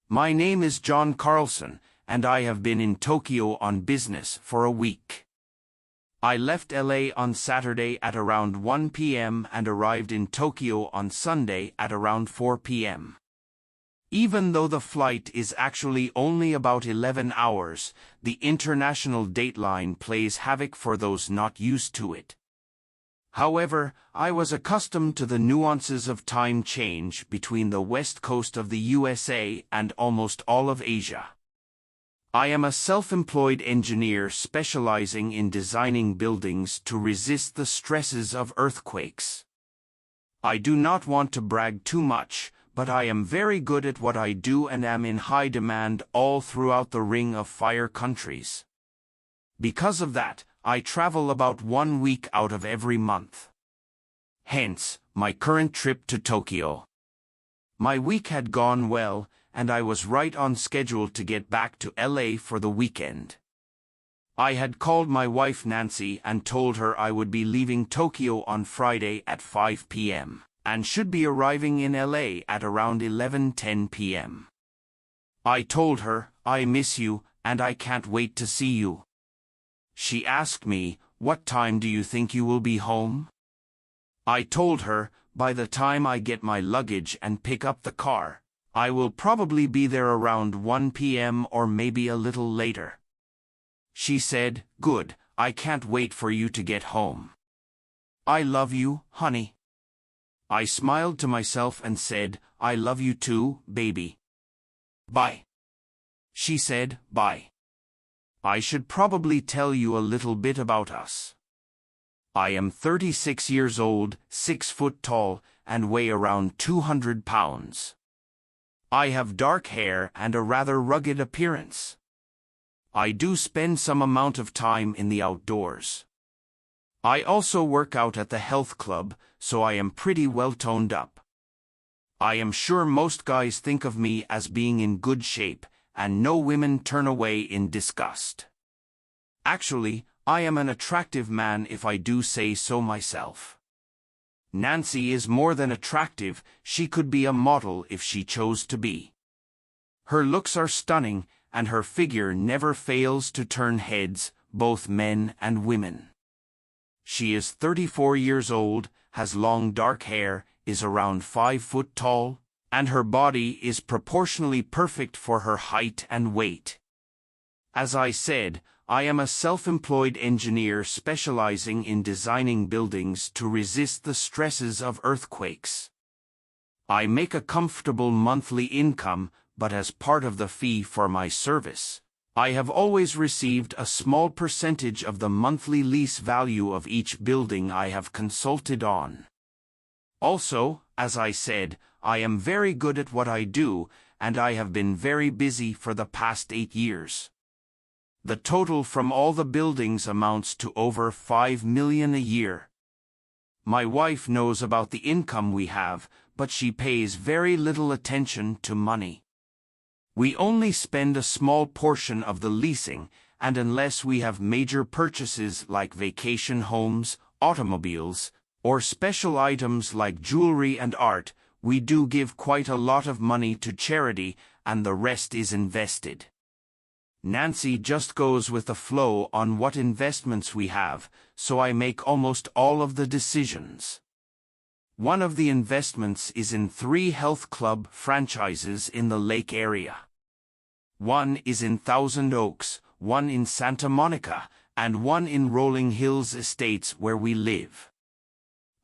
My name is John Carlson, and I have been in Tokyo on business for a week. I left LA on Saturday at around 1 p.m. and arrived in Tokyo on Sunday at around 4 p.m. Even though the flight is actually only about 11 hours, the international dateline plays havoc for those not used to it. However, I was accustomed to the nuances of time change between the west coast of the USA and almost all of Asia. I am a self-employed engineer specializing in designing buildings to resist the stresses of earthquakes. I do not want to brag too much, but I am very good at what I do and am in high demand all throughout the Ring of Fire countries. Because of that, I travel about 1 week out of every month. Hence, my current trip to Tokyo. My week had gone well, and I was right on schedule to get back to LA for the weekend. I had called my wife Nancy and told her I would be leaving Tokyo on Friday at 5 p.m. and should be arriving in LA at around 11:10 p.m. I told her, "I miss you, and I can't wait to see you." She asked me, "What time do you think you will be home?" I told her, "By the time I get my luggage and pick up the car, I will probably be there around 1 p.m. or maybe a little later." She said, "Good, I can't wait for you to get home." "I love you, honey." I smiled to myself and said, "I love you too, baby." "Bye." She said, "Bye." I should probably tell you a little bit about us. I am 36 years old, 6 foot tall, and weigh around 200 pounds. I have dark hair and a rather rugged appearance. I do spend some amount of time in the outdoors. I also work out at the health club, so I am pretty well toned up. I am sure most guys think of me as being in good shape, and no women turn away in disgust. Actually, I am an attractive man if I do say so myself. Nancy is more than attractive, she could be a model if she chose to be. Her looks are stunning, and her figure never fails to turn heads, both men and women. She is 34 years old, has long dark hair, is around 5 foot tall, and her body is proportionally perfect for her height and weight. As I said, I am a self-employed engineer specializing in designing buildings to resist the stresses of earthquakes. I make a comfortable monthly income, but as part of the fee for my service, I have always received a small percentage of the monthly lease value of each building I have consulted on. Also, as I said, I am very good at what I do, and I have been very busy for the past 8 years. The total from all the buildings amounts to over $5 million a year. My wife knows about the income we have, but she pays very little attention to money. We only spend a small portion of the leasing, and unless we have major purchases like vacation homes, automobiles, or special items like jewelry and art, we do give quite a lot of money to charity, and the rest is invested. Nancy just goes with the flow on what investments we have, so I make almost all of the decisions. One of the investments is in 3 health club franchises in the Lake area. One is in Thousand Oaks, one in Santa Monica, and one in Rolling Hills Estates where we live.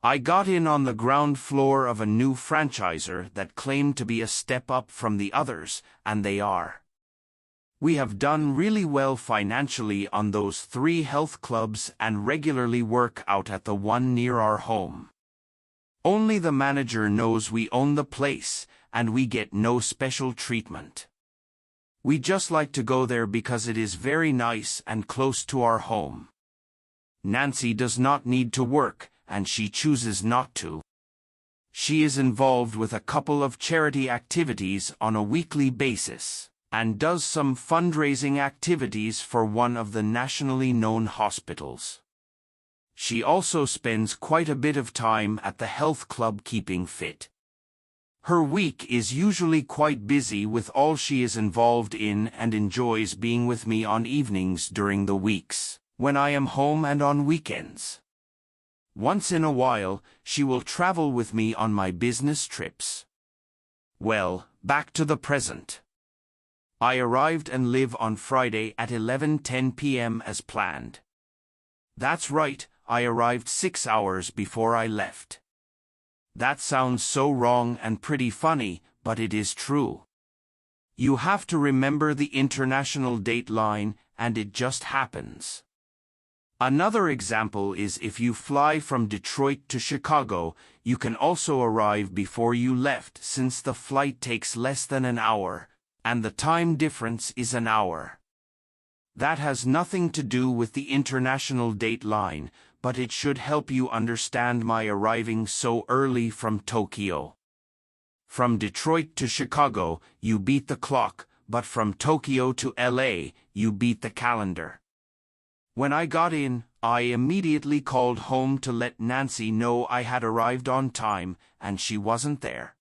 I got in on the ground floor of a new franchisor that claimed to be a step up from the others, and they are. We have done really well financially on those 3 health clubs and regularly work out at the one near our home. Only the manager knows we own the place, and we get no special treatment. We just like to go there because it is very nice and close to our home. Nancy does not need to work, and she chooses not to. She is involved with a couple of charity activities on a weekly basis, and does some fundraising activities for one of the nationally known hospitals. She also spends quite a bit of time at the health club keeping fit. Her week is usually quite busy with all she is involved in and enjoys being with me on evenings during the weeks, when I am home and on weekends. Once in a while, she will travel with me on my business trips. Well, back to the present. I arrived and live on Friday at 11:10 p.m. as planned. That's right, I arrived 6 hours before I left. That sounds so wrong and pretty funny, but it is true. You have to remember the international date line, and it just happens. Another example is if you fly from Detroit to Chicago, you can also arrive before you left since the flight takes less than an hour, and the time difference is an hour. That has nothing to do with the international date line, but it should help you understand my arriving so early from Tokyo. From Detroit to Chicago, you beat the clock, but from Tokyo to LA, you beat the calendar. When I got in, I immediately called home to let Nancy know I had arrived on time, and she wasn't there.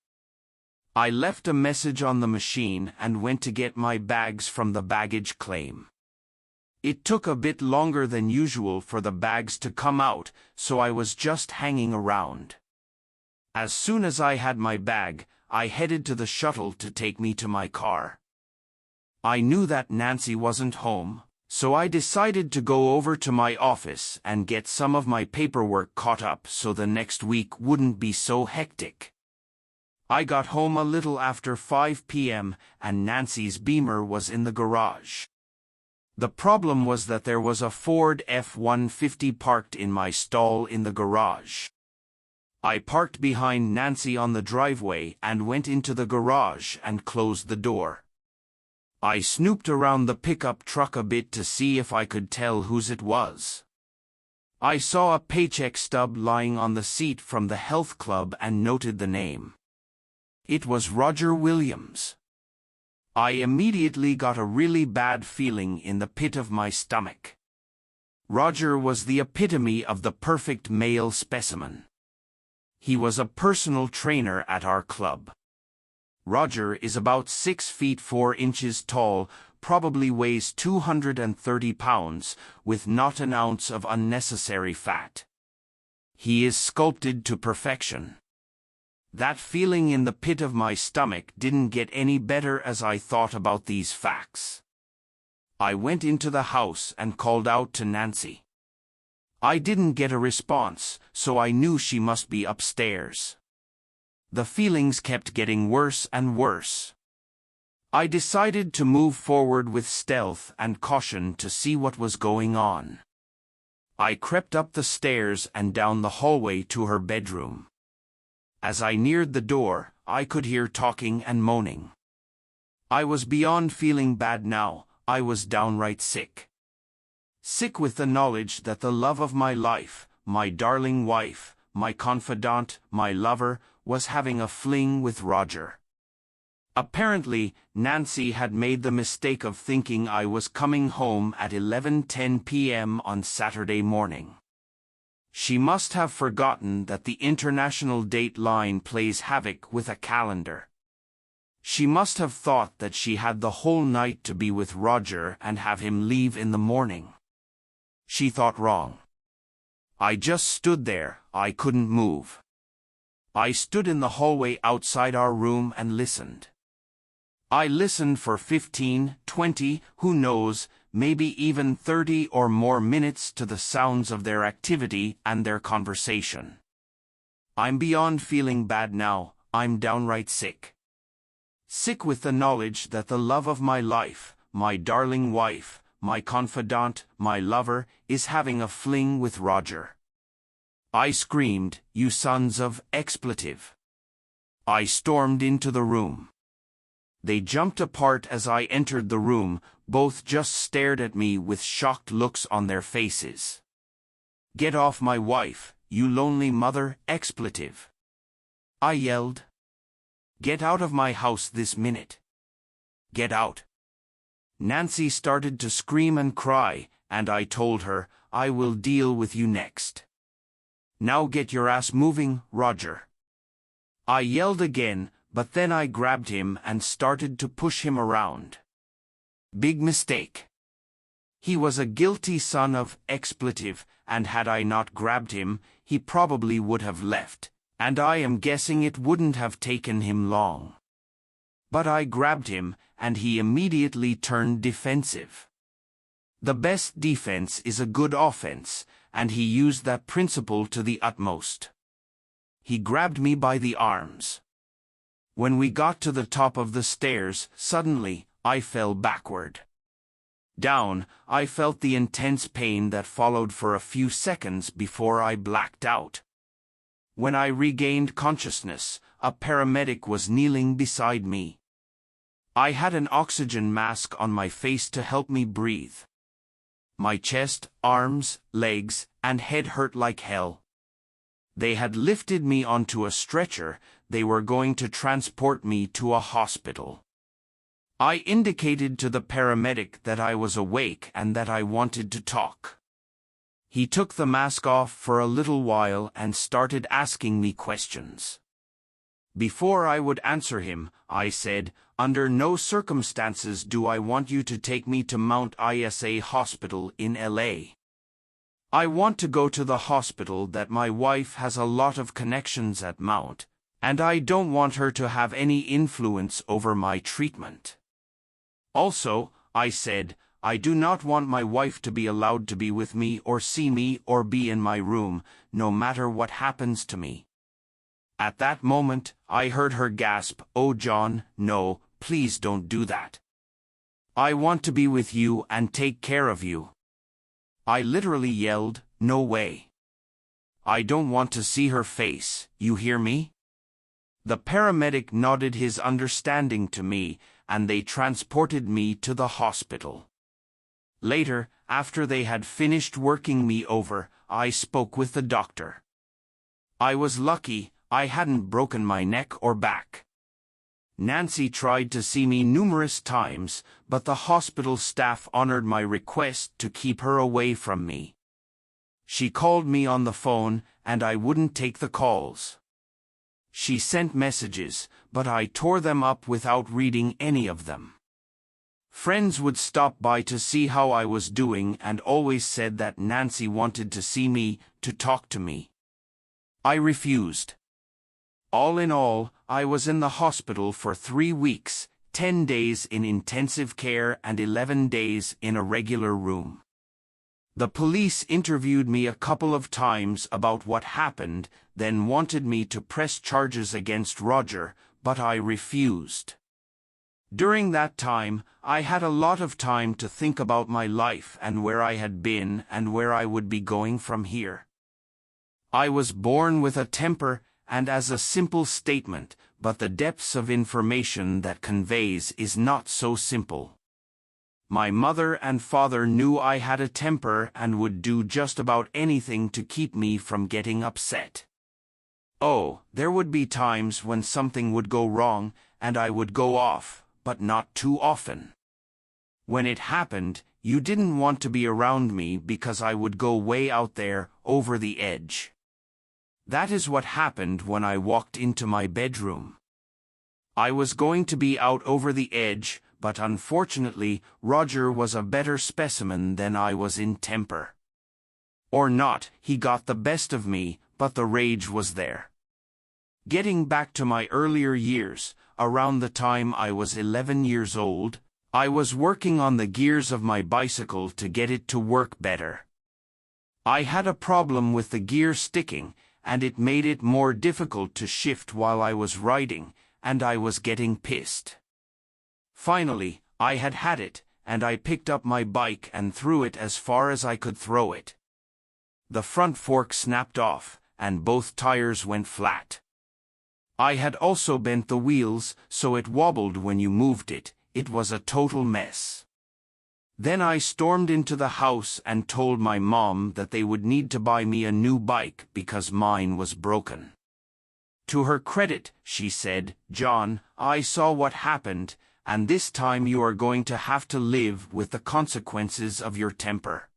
I left a message on the machine and went to get my bags from the baggage claim. It took a bit longer than usual for the bags to come out, so I was just hanging around. As soon as I had my bag, I headed to the shuttle to take me to my car. I knew that Nancy wasn't home, so I decided to go over to my office and get some of my paperwork caught up so the next week wouldn't be so hectic. I got home a little after 5 p.m. and Nancy's Beamer was in the garage. The problem was that there was a Ford F-150 parked in my stall in the garage. I parked behind Nancy on the driveway and went into the garage and closed the door. I snooped around the pickup truck a bit to see if I could tell whose it was. I saw a paycheck stub lying on the seat from the health club and noted the name. It was Roger Williams. I immediately got a really bad feeling in the pit of my stomach. Roger was the epitome of the perfect male specimen. He was a personal trainer at our club. Roger is about 6 feet 4 inches tall, probably weighs 230 pounds, with not an ounce of unnecessary fat. He is sculpted to perfection. That feeling in the pit of my stomach didn't get any better as I thought about these facts. I went into the house and called out to Nancy. I didn't get a response, so I knew she must be upstairs. The feelings kept getting worse and worse. I decided to move forward with stealth and caution to see what was going on. I crept up the stairs and down the hallway to her bedroom. As I neared the door, I could hear talking and moaning. I was beyond feeling bad now, I was downright sick. Sick with the knowledge that the love of my life, my darling wife, my confidant, my lover, was having a fling with Roger. Apparently, Nancy had made the mistake of thinking I was coming home at 11:10 p.m. on Saturday morning. She must have forgotten that the international date line plays havoc with a calendar. She must have thought that she had the whole night to be with Roger and have him leave in the morning. She thought wrong. I just stood there, I couldn't move. I stood in the hallway outside our room and listened. I listened for 15, 20, who knows, maybe even 30 or more minutes to the sounds of their activity and their conversation. I'm beyond feeling bad now, I'm downright sick. Sick with the knowledge that the love of my life, my darling wife, my confidant, my lover, is having a fling with Roger. I screamed, "You sons of expletive!" I stormed into the room. They jumped apart as I entered the room, both just stared at me with shocked looks on their faces. "Get off my wife, you lonely mother, expletive!" I yelled. "Get out of my house this minute. Get out!" Nancy started to scream and cry, and I told her, "I will deal with you next. Now get your ass moving, Roger." I yelled again, but then I grabbed him and started to push him around. Big mistake. He was a guilty son of expletive, and had I not grabbed him, he probably would have left, and I am guessing it wouldn't have taken him long. But I grabbed him, and he immediately turned defensive. The best defense is a good offense, and he used that principle to the utmost. He grabbed me by the arms. When we got to the top of the stairs, suddenly, I fell backward. Down, I felt the intense pain that followed for a few seconds before I blacked out. When I regained consciousness, a paramedic was kneeling beside me. I had an oxygen mask on my face to help me breathe. My chest, arms, legs, and head hurt like hell. They had lifted me onto a stretcher. They were going to transport me to a hospital. I indicated to the paramedic that I was awake and that I wanted to talk. He took the mask off for a little while and started asking me questions. Before I would answer him, I said, "Under no circumstances do I want you to take me to Mount Isa Hospital in LA. I want to go to the hospital that my wife has a lot of connections at Mount, and I don't want her to have any influence over my treatment. Also," I said, "I do not want my wife to be allowed to be with me or see me or be in my room, no matter what happens to me." At that moment, I heard her gasp, "Oh John, no, please don't do that. I want to be with you and take care of you." I literally yelled, "No way. I don't want to see her face, you hear me?" The paramedic nodded his understanding to me, and they transported me to the hospital. Later, after they had finished working me over, I spoke with the doctor. I was lucky, I hadn't broken my neck or back. Nancy tried to see me numerous times, but the hospital staff honored my request to keep her away from me. She called me on the phone, and I wouldn't take the calls. She sent messages, but I tore them up without reading any of them. Friends would stop by to see how I was doing and always said that Nancy wanted to see me, to talk to me. I refused. All in all, I was in the hospital for 3 weeks, 10 days in intensive care and 11 days in a regular room. The police interviewed me a couple of times about what happened, then wanted me to press charges against Roger, but I refused. During that time, I had a lot of time to think about my life and where I had been and where I would be going from here. I was born with a temper, and as a simple statement, but the depths of information that conveys is not so simple. My mother and father knew I had a temper and would do just about anything to keep me from getting upset. Oh, there would be times when something would go wrong, and I would go off, but not too often. When it happened, you didn't want to be around me because I would go way out there, over the edge. That is what happened when I walked into my bedroom. I was going to be out over the edge, but unfortunately, Roger was a better specimen than I was in temper. Or not, he got the best of me, but the rage was there. Getting back to my earlier years, around the time I was 11 years old, I was working on the gears of my bicycle to get it to work better. I had a problem with the gear sticking, and it made it more difficult to shift while I was riding, and I was getting pissed. Finally, I had it, and I picked up my bike and threw it as far as I could throw it. The front fork snapped off, and both tires went flat. I had also bent the wheels, so it wobbled when you moved it. It was a total mess. Then I stormed into the house and told my mom that they would need to buy me a new bike because mine was broken. To her credit, she said, "John, I saw what happened, and this time you are going to have to live with the consequences of your temper."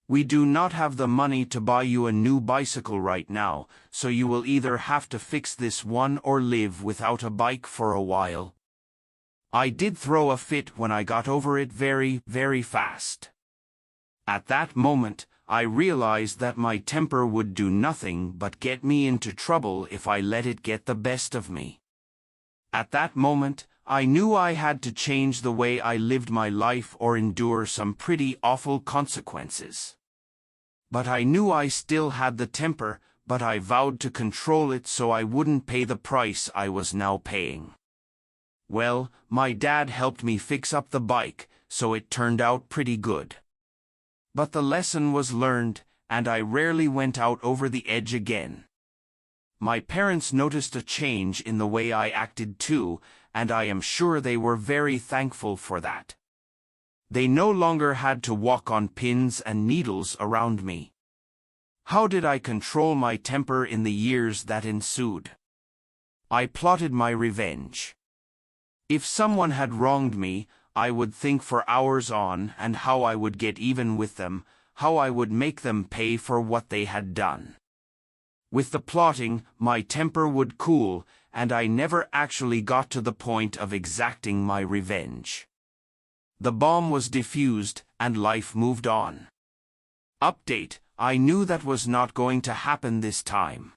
We do not have the money to buy you a new bicycle right now, so you will either have to fix this one or live without a bike for a while. I did throw a fit when I got over it very, very fast. At that moment, I realized that my temper would do nothing but get me into trouble if I let it get the best of me. At that moment, I knew I had to change the way I lived my life or endure some pretty awful consequences. But I knew I still had the temper, but I vowed to control it so I wouldn't pay the price I was now paying. Well, my dad helped me fix up the bike, so it turned out pretty good. But the lesson was learned, and I rarely went out over the edge again. My parents noticed a change in the way I acted too, and I am sure they were very thankful for that. They no longer had to walk on pins and needles around me. How did I control my temper in the years that ensued? I plotted my revenge. If someone had wronged me, I would think for hours on and how I would get even with them, how I would make them pay for what they had done. With the plotting, my temper would cool, and I never actually got to the point of exacting my revenge. The bomb was defused, and life moved on. Update: I knew that was not going to happen this time.